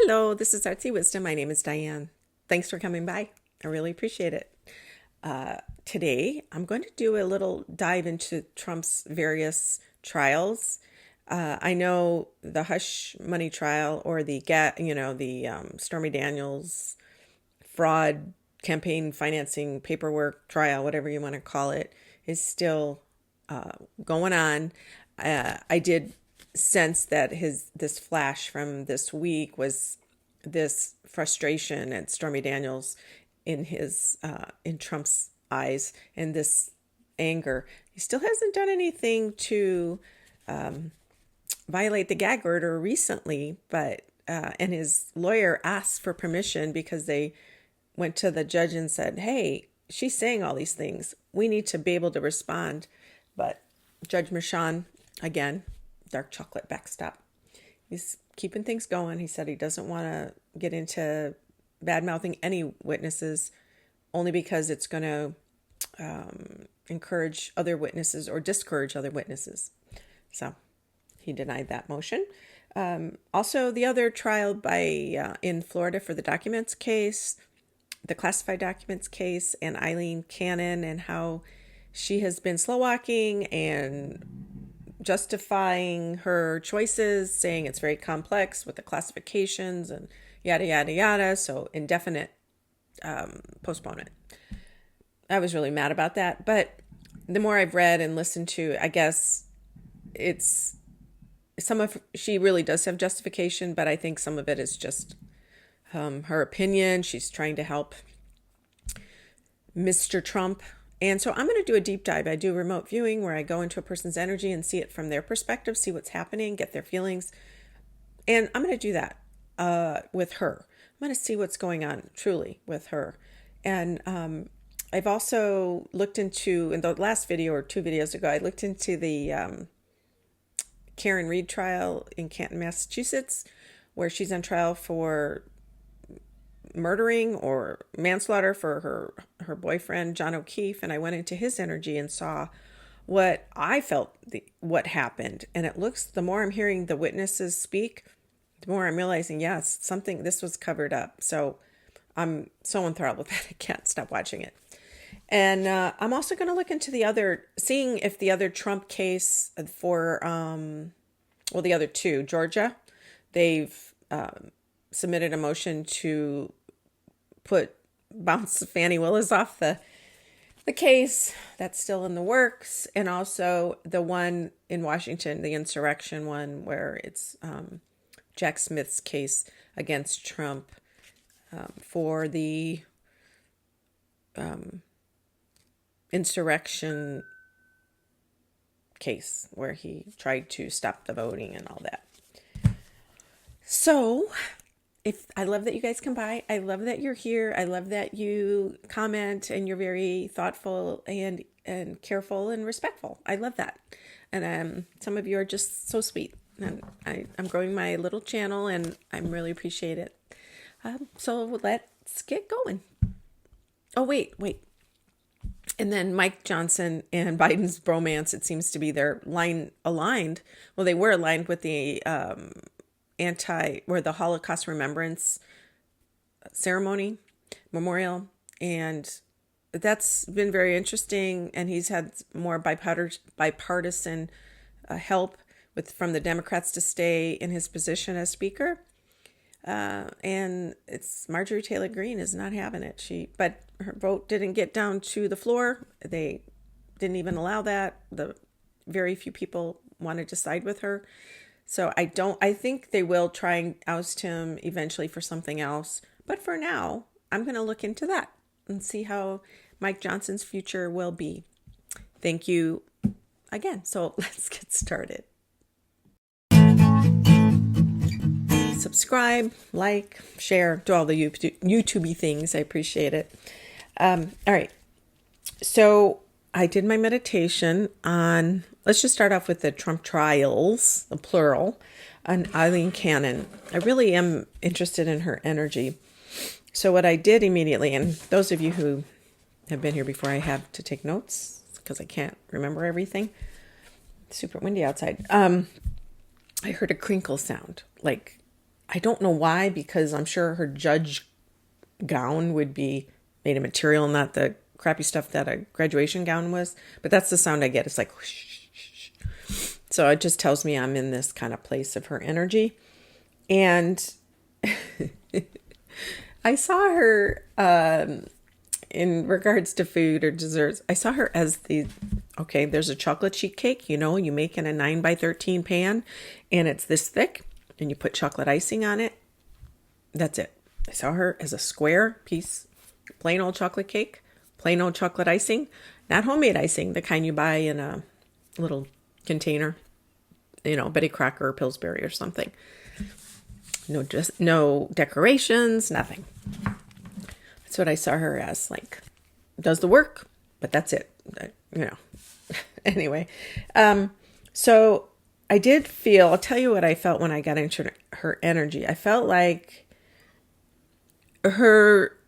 Hello, this is Artsy Wisdom. My name is Diane. Thanks for coming by. I really appreciate it. Today, I'm going to do a little dive into Trump's various trials. I know the hush money trial or the Stormy Daniels fraud campaign financing paperwork trial, whatever you want to call it, is still going on. I did sense that this flash from this week was this frustration at Stormy Daniels in Trump's eyes, and this anger. He still hasn't done anything to violate the gag order recently, but and his lawyer asked for permission because they went to the judge and said, "Hey, she's saying all these things. We need to be able to respond." But Judge Merchan, again, dark chocolate backstop. He's keeping things going. He said he doesn't want to get into bad mouthing any witnesses, only because it's going to encourage other witnesses or discourage other witnesses. So he denied that motion. Also, the other trial in Florida for the documents case, the classified documents case, and Aileen Cannon, and how she has been slow walking and justifying her choices, saying it's very complex with the classifications and yada, yada, yada. So indefinite postponement. I was really mad about that. But the more I've read and listened to, I guess she really does have justification, but I think some of it is just her opinion. She's trying to help Mr. Trump. And so I'm going to do a deep dive. I do remote viewing where I go into a person's energy and see it from their perspective, see what's happening, get their feelings. And I'm going to do that with her. I'm going to see what's going on truly with her. And I've also looked into, in the last video or 2 videos ago, I looked into the Karen Reed trial in Canton, Massachusetts, where she's on trial for murdering or manslaughter for her boyfriend, John O'Keefe. And I went into his energy and saw what I felt, what happened. And it looks, the more I'm hearing the witnesses speak, the more I'm realizing, yes, this was covered up. So I'm so enthralled with that. I can't stop watching it. And I'm also going to look into seeing if the other Trump case for, the other two, Georgia, they've submitted a motion to bounce Fannie Willis off the case. That's still in the works. And also the one in Washington, the insurrection one, where it's Jack Smith's case against Trump for the insurrection case where he tried to stop the voting and all that. So I love that you guys come by. I love that you're here. I love that you comment and you're very thoughtful and careful and respectful. I love that. And some of you are just so sweet. And I'm growing my little channel and I really appreciate it. So let's get going. Oh, wait. And then Mike Johnson and Biden's bromance, it seems to be they're aligned. Well, they were aligned with the the Holocaust Remembrance ceremony, memorial. And that's been very interesting. And he's had more bipartisan help from the Democrats to stay in his position as speaker. And it's Marjorie Taylor Greene is not having it. But her vote didn't get down to the floor. They didn't even allow that. The very few people wanted to side with her. So I think they will try and oust him eventually for something else. But for now, I'm going to look into that and see how Mike Johnson's future will be. Thank you again. So let's get started. Subscribe, like, share, do all the YouTube-y things. I appreciate it. All right. So I did my meditation on, let's just start off with the Trump trials, the plural, on Aileen Cannon. I really am interested in her energy. So what I did immediately, and those of you who have been here before, I have to take notes because I can't remember everything. It's super windy outside. I heard a crinkle sound, like I don't know why, because I'm sure her judge gown would be made of material, not the crappy stuff that a graduation gown was. But that's the sound I get. It's like whoosh, whoosh, whoosh. So it just tells me I'm in this kind of place of her energy. And I saw her in regards to food or desserts. I saw her as okay, there's a chocolate sheet cake, you make in a 9x13 pan, and it's this thick, and you put chocolate icing on it. That's it. I saw her as a square piece, plain old chocolate cake, plain old chocolate icing, not homemade icing, the kind you buy in a little container, Betty Crocker or Pillsbury or something. No decorations, nothing. That's what I saw her as, like, does the work, but that's it, Anyway, so I did feel, I'll tell you what I felt when I got into her energy. I felt like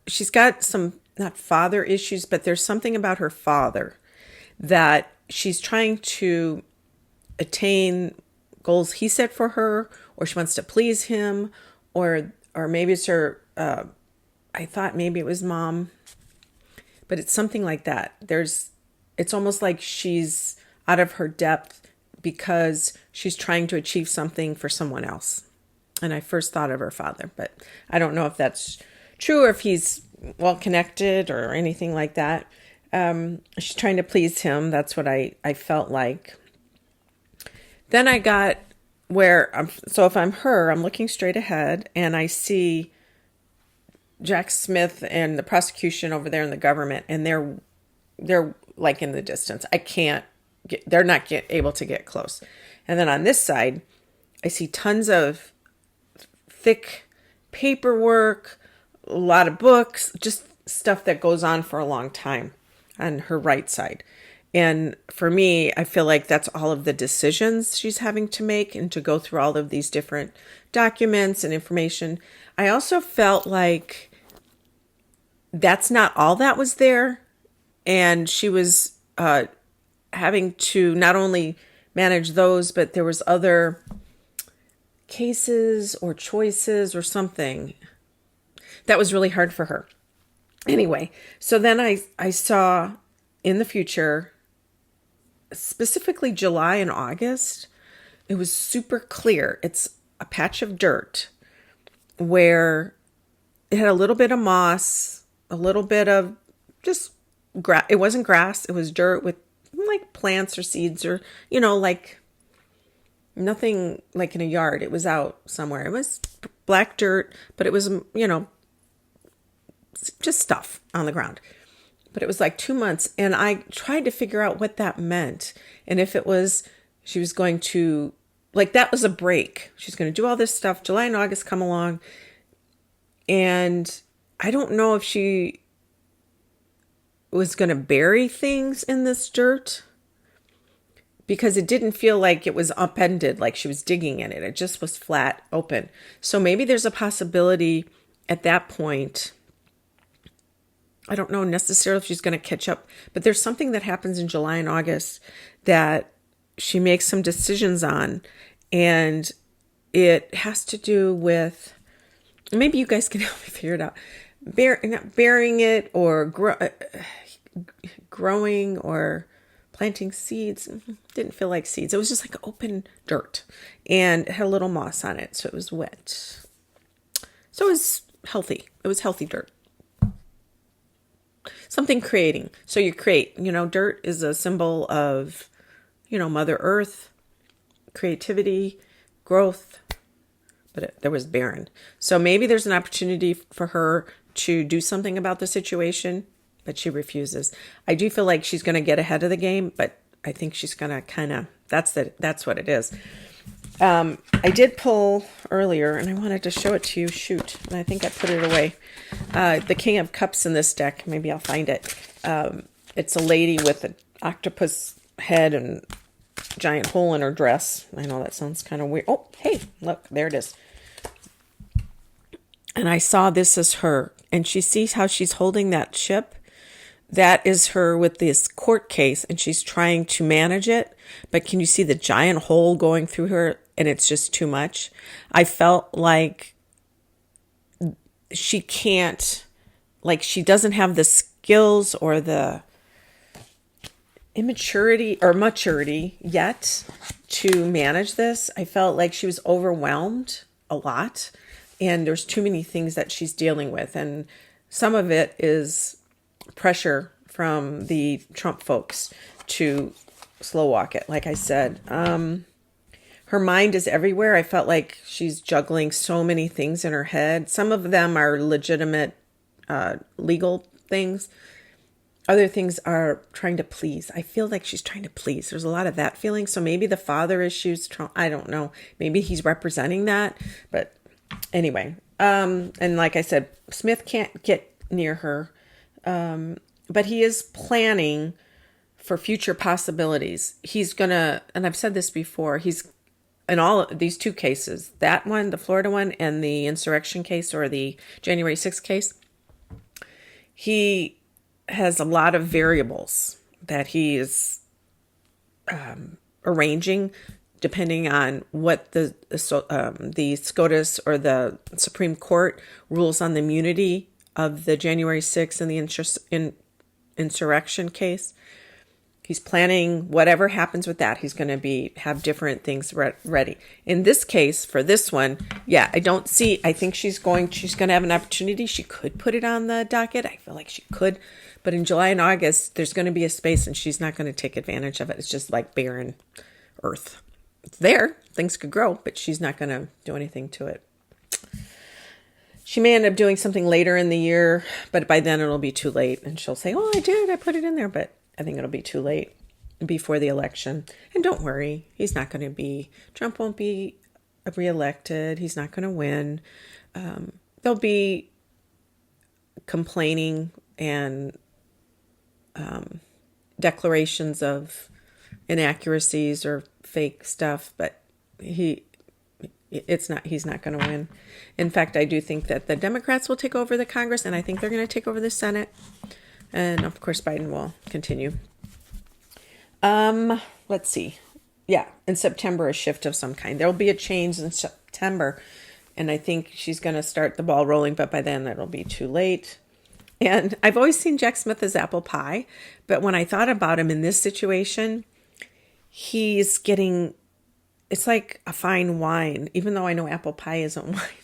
she's got some, not father issues, but there's something about her father that she's trying to attain goals he set for her, or she wants to please him, or maybe it's her, I thought maybe it was mom, but it's something like that. It's almost like she's out of her depth because she's trying to achieve something for someone else. And I first thought of her father, but I don't know if that's true or if he's well connected or anything like that. She's trying to please him. That's what I felt like. Then I got so if I'm her, I'm looking straight ahead and I see Jack Smith and the prosecution over there in the government, and they're like in the distance. They're not able to get close. And then on this side, I see tons of thick paperwork, a lot of books, just stuff that goes on for a long time on her right side. And for me, I feel like that's all of the decisions she's having to make and to go through all of these different documents and information. I also felt like that's not all that was there. And she was having to not only manage those, but there was other cases or choices or something that was really hard for her. Anyway, so then I saw in the future, specifically July and August, it was super clear. It's a patch of dirt where it had a little bit of moss, a little bit of just grass. It wasn't grass. It was dirt with like plants or seeds or, like nothing like in a yard. It was out somewhere. It was black dirt, but it was, just stuff on the ground. But it was like 2 months. And I tried to figure out what that meant. And if it was, she was going to, like, that was a break. She's going to do all this stuff. July and August come along. And I don't know if she was going to bury things in this dirt, because it didn't feel like it was upended, like she was digging in it. It just was flat open. So maybe there's a possibility at that point. I don't know necessarily if she's going to catch up, but there's something that happens in July and August that she makes some decisions on, and it has to do with, maybe you guys can help me figure it out, not burying it or growing or planting seeds. Didn't feel like seeds. It was just like open dirt, and it had a little moss on it, so it was wet. So it was healthy. It was healthy dirt. Something creating. So you create, dirt is a symbol of, Mother Earth, creativity, growth, but there was barren. So maybe there's an opportunity for her to do something about the situation, but she refuses. I do feel like she's going to get ahead of the game, but I think she's going to kind of, that's what it is. I did pull earlier, and I wanted to show it to you. Shoot, and I think I put it away. The King of Cups in this deck. Maybe I'll find it. It's a lady with an octopus head and giant hole in her dress. I know that sounds kind of weird. Oh, hey, look, there it is. And I saw this as her, and she sees how she's holding that chip. That is her with this court case, and she's trying to manage it. But can you see the giant hole going through her? and it's just too much. I felt like she can't, like she doesn't have the skills or the immaturity or maturity yet to manage this. I felt like she was overwhelmed a lot, and there's too many things that she's dealing with. And some of it is pressure from the Trump folks to slow walk it. Like I said, her mind is everywhere. I felt like she's juggling so many things in her head. Some of them are legitimate legal things. Other things are trying to please. I feel like she's trying to please. There's a lot of that feeling. So maybe the father issues, I don't know. Maybe he's representing that. But anyway, and like I said, Smith can't get near her. But he is planning for future possibilities. He's going to, and I've said this before, he's in all of these two cases, that one, the Florida one, and the insurrection case or the January 6th case, he has a lot of variables that he is arranging depending on what the SCOTUS or the Supreme Court rules on the immunity of the January 6th and the insurrection case. He's planning whatever happens with that. He's going to have different things ready. In this case, for this one, I think she's going to have an opportunity. She could put it on the docket. I feel like she could. But in July and August, there's going to be a space and she's not going to take advantage of it. It's just like barren earth. It's there. Things could grow, but she's not going to do anything to it. She may end up doing something later in the year, but by then it'll be too late. And she'll say, oh, I put it in there. But I think it'll be too late before the election. And don't worry, Trump won't be reelected. He's not going to win. There'll be complaining and declarations of inaccuracies or fake stuff, but he's not going to win. In fact, I do think that the Democrats will take over the Congress, and I think they're going to take over the Senate. And of course, Biden will continue. Let's see. Yeah, in September, a shift of some kind. There'll be a change in September, and I think she's going to start the ball rolling, but by then it'll be too late. And I've always seen Jack Smith as apple pie, but when I thought about him in this situation, it's like a fine wine, even though I know apple pie isn't wine,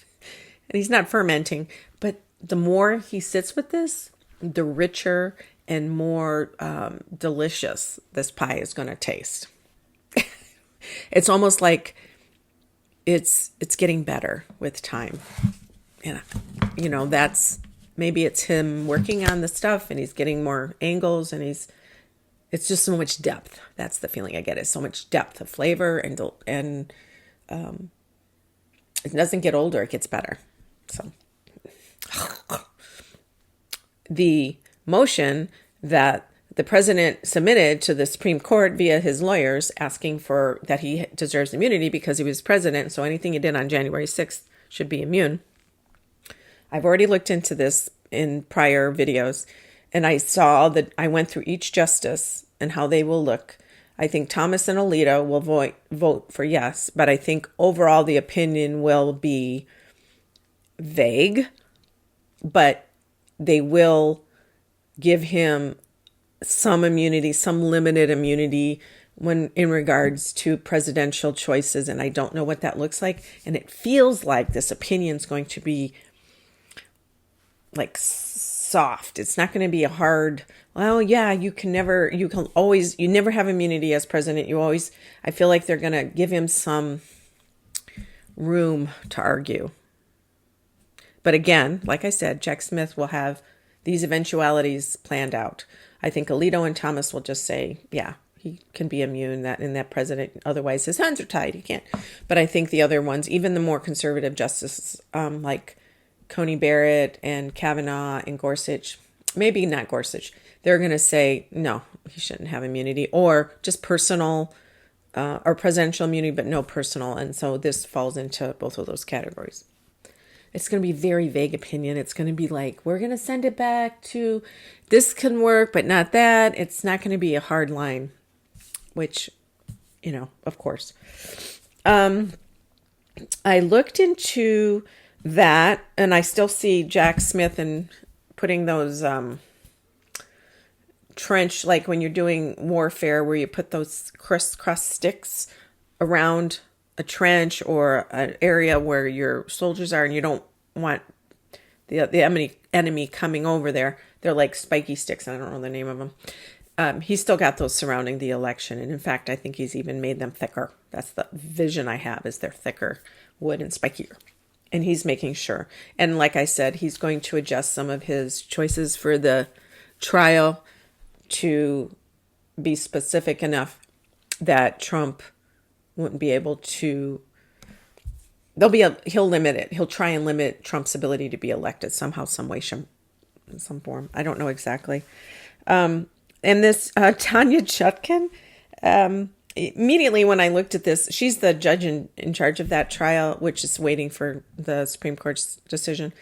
and he's not fermenting, but the more he sits with this, the richer and more delicious this pie is going to taste. It's almost like it's getting better with time. And, maybe it's him working on the stuff and he's getting more angles and it's just so much depth. That's the feeling I get, is so much depth of flavor and it doesn't get older, it gets better. So the motion that the president submitted to the Supreme Court via his lawyers asking for that he deserves immunity because he was president. So anything he did on January 6th should be immune. I've already looked into this in prior videos, and I went through each justice and how they will look. I think Thomas and Alito will vote for yes, but I think overall the opinion will be vague, but they will give him some immunity, some limited immunity when in regards to presidential choices, and I don't know what that looks like. And it feels like this opinion is going to be like soft. It's not going to be a hard, well, yeah, you never have immunity as president. I feel like they're going to give him some room to argue. But again, like I said, Jack Smith will have these eventualities planned out. I think Alito and Thomas will just say, yeah, he can be immune, that president, otherwise his hands are tied. He can't. But I think the other ones, even the more conservative justices, like Coney Barrett and Kavanaugh and Gorsuch, maybe not Gorsuch, they're going to say, no, he shouldn't have immunity, or just personal or presidential immunity, but no personal. And so this falls into both of those categories. It's going to be very vague opinion. It's going to be like, we're going to send it back to this can work, but not that. It's not going to be a hard line, which, of course. I looked into that, and I still see Jack Smith and putting those trench, like when you're doing warfare, where you put those crisscross sticks around a trench or an area where your soldiers are, and you don't want the enemy coming over there. They're like spiky sticks. I don't know the name of them. He's still got those surrounding the election, and in fact, I think he's even made them thicker. That's the vision I have, is they're thicker wood and spikier. And he's making sure. And like I said, he's going to adjust some of his choices for the trial to be specific enough that Trump wouldn't be able to. He'll limit it. He'll try and limit Trump's ability to be elected somehow, some way, some form. I don't know exactly. And this Tanya Chutkan, immediately when I looked at this, she's the judge in charge of that trial, which is waiting for the Supreme Court's decision,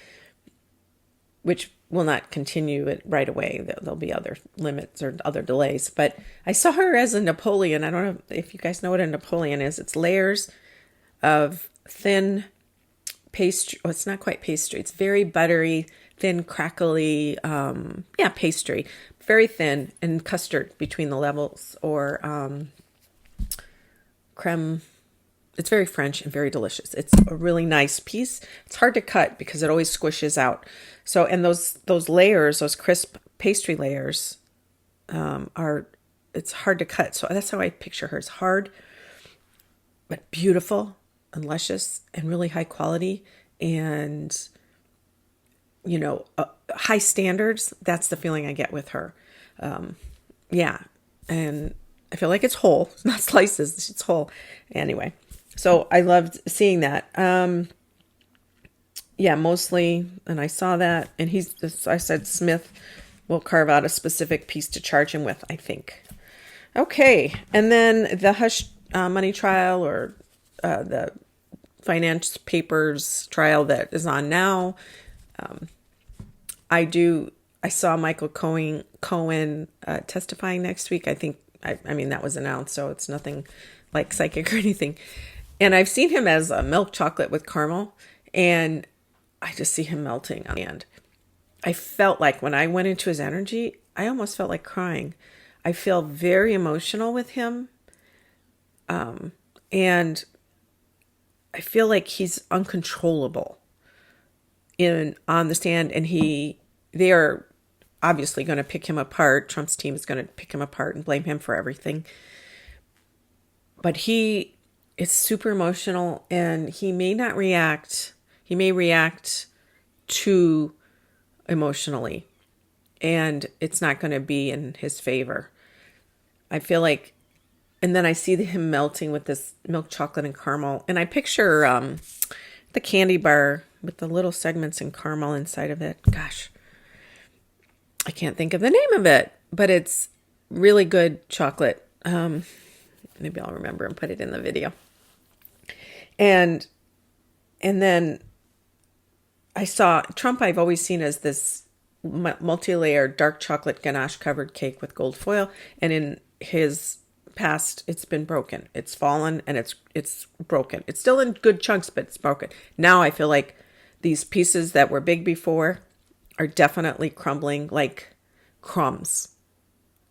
which will not continue it right away. There'll be other limits or other delays. But I saw her as a Napoleon. I don't know if you guys know what a Napoleon is. It's layers of thin pastry. Oh, it's not quite pastry. It's very buttery, thin, crackly, pastry. Very thin, and custard between the levels, or creme. It's very French and very delicious. It's a really nice piece. It's hard to cut because it always squishes out. So, and those layers, those crisp pastry layers, it's hard to cut. So that's how I picture her. It's hard, but beautiful and luscious and really high quality, and high standards. That's the feeling I get with her. And I feel like it's whole. It's not slices. It's whole. Anyway. So I loved seeing that. Mostly. And I saw that. And I said Smith will carve out a specific piece to charge him with, I think. Okay. And then the hush money trial, or the finance papers trial that is on now. I saw Michael Cohen testifying next week. I think, that was announced, so it's nothing like psychic or anything. And I've seen him as a milk chocolate with caramel, and I just see him melting on the end. I felt like when I went into his energy, I almost felt like crying. I feel very emotional with him. And I feel like he's uncontrollable on the stand, and they are obviously going to pick him apart. Trump's team is going to pick him apart and blame him for everything. But he is super emotional, and he may not react. He may react too emotionally, and it's not going to be in his favor. I feel like, and then I see him melting with this milk chocolate and caramel, and I picture the candy bar with the little segments and caramel inside of it. Gosh, I can't think of the name of it, but it's really good chocolate. Maybe I'll remember and put it in the video. And then I saw Trump. I've always seen as this multi-layered dark chocolate ganache covered cake with gold foil, and in his past, it's been broken. It's fallen, and it's broken. It's still in good chunks, but it's broken. Now I feel like these pieces that were big before are definitely crumbling like crumbs.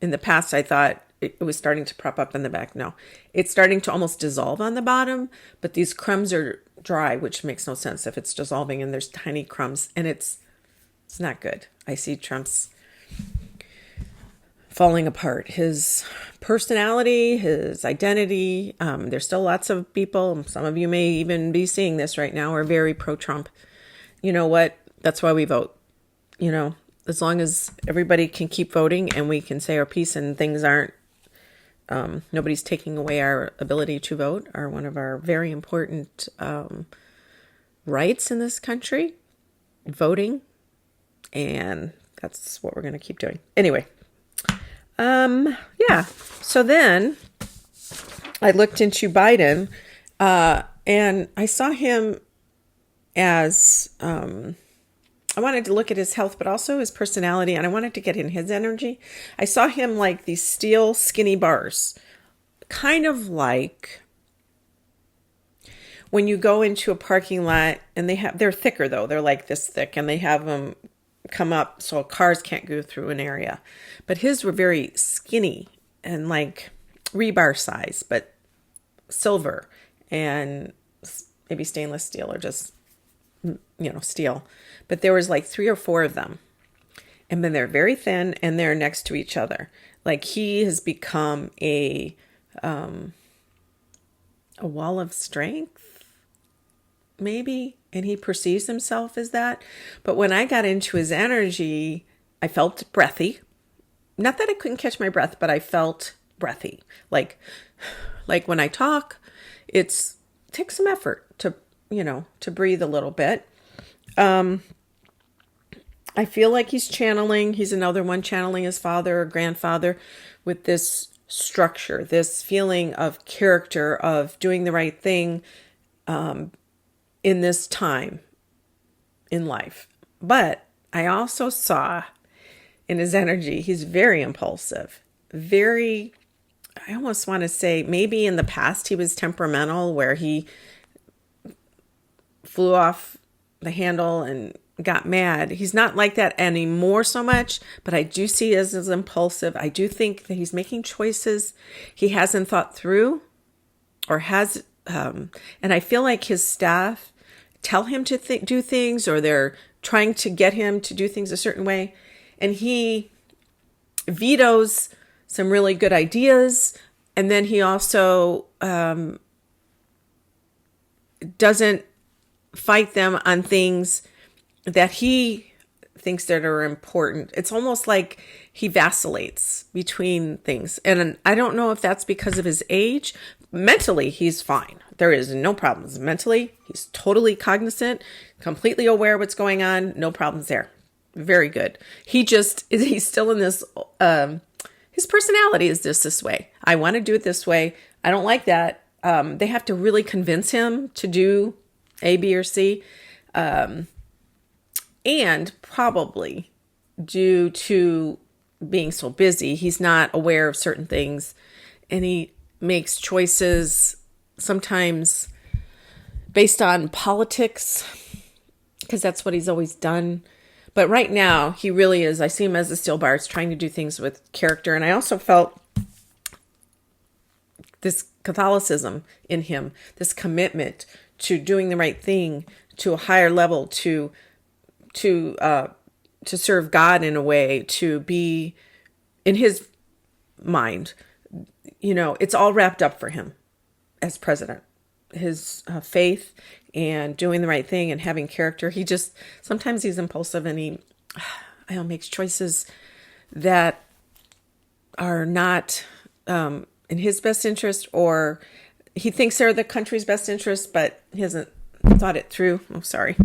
In the past, I thought it was starting to prop up in the back. No, it's starting to almost dissolve on the bottom, but these crumbs are dry, which makes no sense if it's dissolving and there's tiny crumbs, and it's not good. I see Trump's falling apart. His personality, his identity. There's still lots of people, some of you may even be seeing this right now, are very pro-Trump. You know what? That's why we vote. As long as everybody can keep voting and we can say our piece and things aren't, nobody's taking away our ability to vote, are one of our very important rights in this country, voting. And that's what we're going to keep doing. Anyway. So then I looked into Biden, and I saw him as, I wanted to look at his health, but also his personality, and I wanted to get in his energy. I saw him like these steel skinny bars, kind of like when you go into a parking lot and they're thicker though. They're like this thick and they have them come up so cars can't go through an area. But his were very skinny and like rebar size, but silver and maybe stainless steel or just, steel. But there was like 3 or 4 of them. And then they're very thin and they're next to each other. Like he has become a wall of strength, maybe. And he perceives himself as that. But when I got into his energy, I felt breathy. Not that I couldn't catch my breath, but I felt breathy. Like when I talk, it takes some effort to breathe a little bit. I feel like he's another one channeling his father or grandfather with this structure, this feeling of character, of doing the right thing in this time in life. But I also saw in his energy, he's very impulsive, I almost want to say maybe in the past he was temperamental where he flew off the handle and got mad. He's not like that anymore so much, but I do see as impulsive. I do think that he's making choices he hasn't thought through or has, and I feel like his staff tell him to do things, or they're trying to get him to do things a certain way. And he vetoes some really good ideas. And then he also doesn't fight them on things that he thinks that are important. It's almost like he vacillates between things. And I don't know if that's because of his age. Mentally, he's fine. There is no problems. Mentally, he's totally cognizant, completely aware of what's going on. No problems there. Very good. He's still in this, his personality is just this way. I want to do it this way. I don't like that. They have to really convince him to do A, B, or C. And probably due to being so busy, he's not aware of certain things, and he makes choices sometimes based on politics, because that's what he's always done. But right now, he really is. I see him as a steel bar. It's trying to do things with character. And I also felt this Catholicism in him, this commitment to doing the right thing, to a higher level, to serve God in a way, to be, in his mind, it's all wrapped up for him as president. His faith and doing the right thing and having character. Sometimes he's impulsive and he makes choices that are not in his best interest, or he thinks they're the country's best interest, but he hasn't thought it through. Oh, sorry.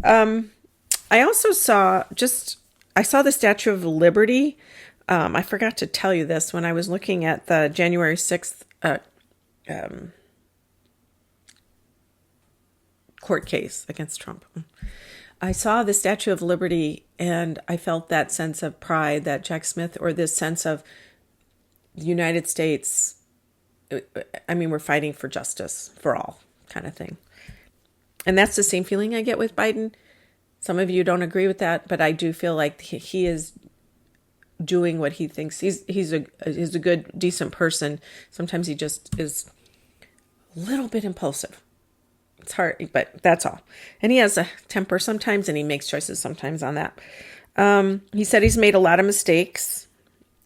I also saw the Statue of Liberty. I forgot to tell you this when I was looking at the January 6th court case against Trump. I saw the Statue of Liberty and I felt that sense of pride that Jack Smith, or this sense of the United States, we're fighting for justice for all kind of thing. And that's the same feeling I get with Biden. Some of you don't agree with that, but I do feel like he is doing what he thinks. He's a good, decent person. Sometimes he just is a little bit impulsive. It's hard, but that's all. And he has a temper sometimes, and he makes choices sometimes on that. He said he's made a lot of mistakes,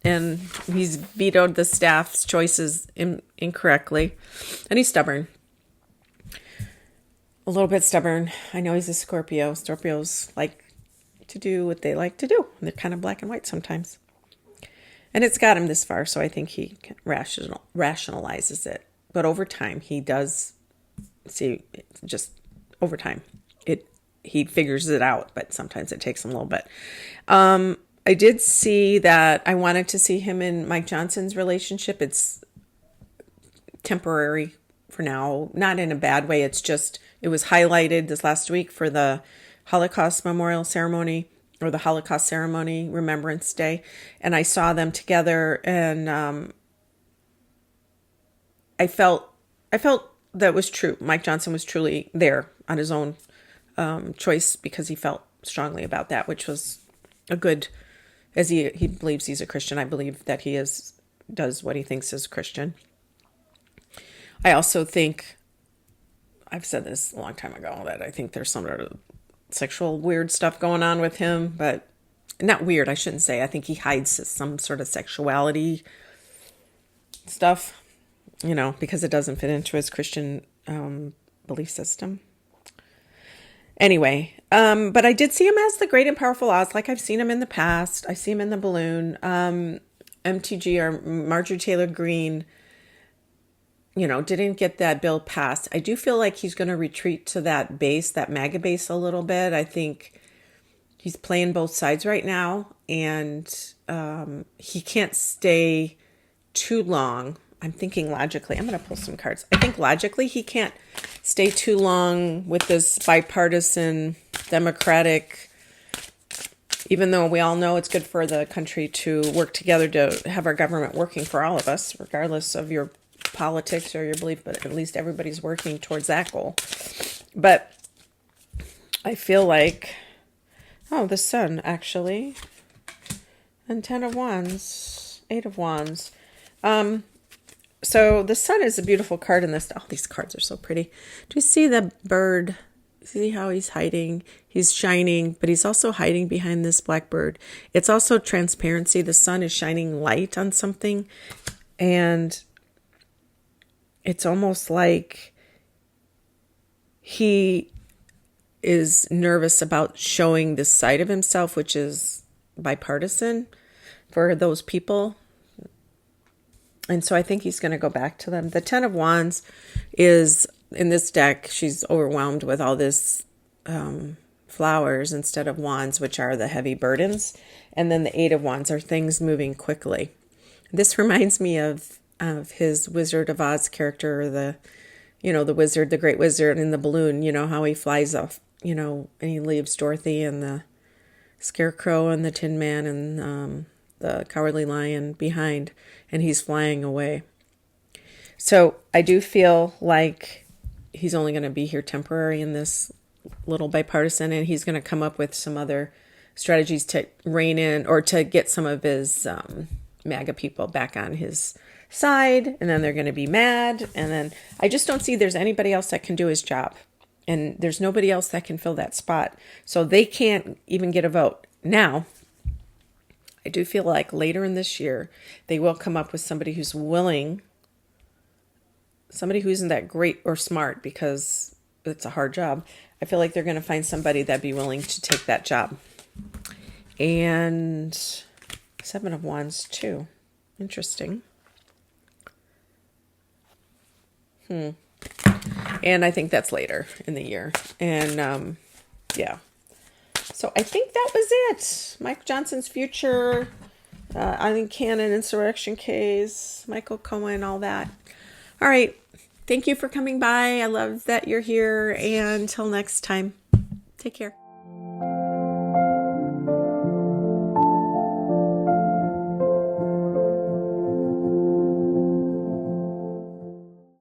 and he's vetoed the staff's choices incorrectly. And he's stubborn. A little bit stubborn. I know he's a Scorpio. Scorpios like to do what they like to do. They're kind of black and white sometimes. And it's got him this far, so I think he rationalizes it. But over time, he does see, just over time, he figures it out, but sometimes it takes him a little bit. I did see that I wanted to see him and Mike Johnson's relationship. It's temporary for now, not in a bad way. It was highlighted this last week for the Holocaust Memorial Ceremony, or the Holocaust Ceremony Remembrance Day. And I saw them together, and I felt that was true. Mike Johnson was truly there on his own choice because he felt strongly about that, which was a good, as he believes he's a Christian. I believe that he does what he thinks is Christian. I also think, I've said this a long time ago, that I think there's some sort of sexual weird stuff going on with him, but not weird, I shouldn't say. I think he hides some sort of sexuality stuff, because it doesn't fit into his Christian belief system. Anyway, but I did see him as the great and powerful Oz, like I've seen him in the past. I see him in the balloon. MTG, or Marjorie Taylor Greene, didn't get that bill passed. I do feel like he's going to retreat to that base, that MAGA base, a little bit. I think he's playing both sides right now, and he can't stay too long. I'm thinking logically. I'm going to pull some cards. I think logically he can't stay too long with this bipartisan Democratic, even though we all know it's good for the country to work together to have our government working for all of us, regardless of your politics or your belief, but at least everybody's working towards that goal. But I feel like, the Sun, actually, and 10 of Wands, 8 of Wands. So the Sun is a beautiful card in this. Oh, these cards are so pretty. Do you see the bird? See how he's hiding? He's shining, but he's also hiding behind this black bird. It's also transparency. The Sun is shining light on something, and it's almost like he is nervous about showing this side of himself, which is bipartisan for those people. And so I think he's going to go back to them. The 10 of Wands is, in this deck, she's overwhelmed with all this flowers instead of wands, which are the heavy burdens. And then the 8 of Wands are things moving quickly. This reminds me of his Wizard of Oz character, the wizard, the great wizard in the balloon, how he flies off, and he leaves Dorothy and the Scarecrow and the Tin Man and the Cowardly Lion behind, and he's flying away. So I do feel like he's only going to be here temporary in this little bipartisan, and he's going to come up with some other strategies to rein in or to get some of his MAGA people back on his side, and then they're going to be mad, and then I just don't see there's anybody else that can do his job, and there's nobody else that can fill that spot, so they can't even get a vote. Now, I do feel like later in this year, they will come up with somebody who's willing, somebody who isn't that great or smart, because it's a hard job. I feel like they're going to find somebody that'd be willing to take that job. And 7 of Wands too. Interesting. And I think that's later in the year. And yeah. So I think that was it. Mike Johnson's future, Aileen Cannon, insurrection case, Michael Cohen, all that. All right. Thank you for coming by. I love that you're here. And until next time, take care.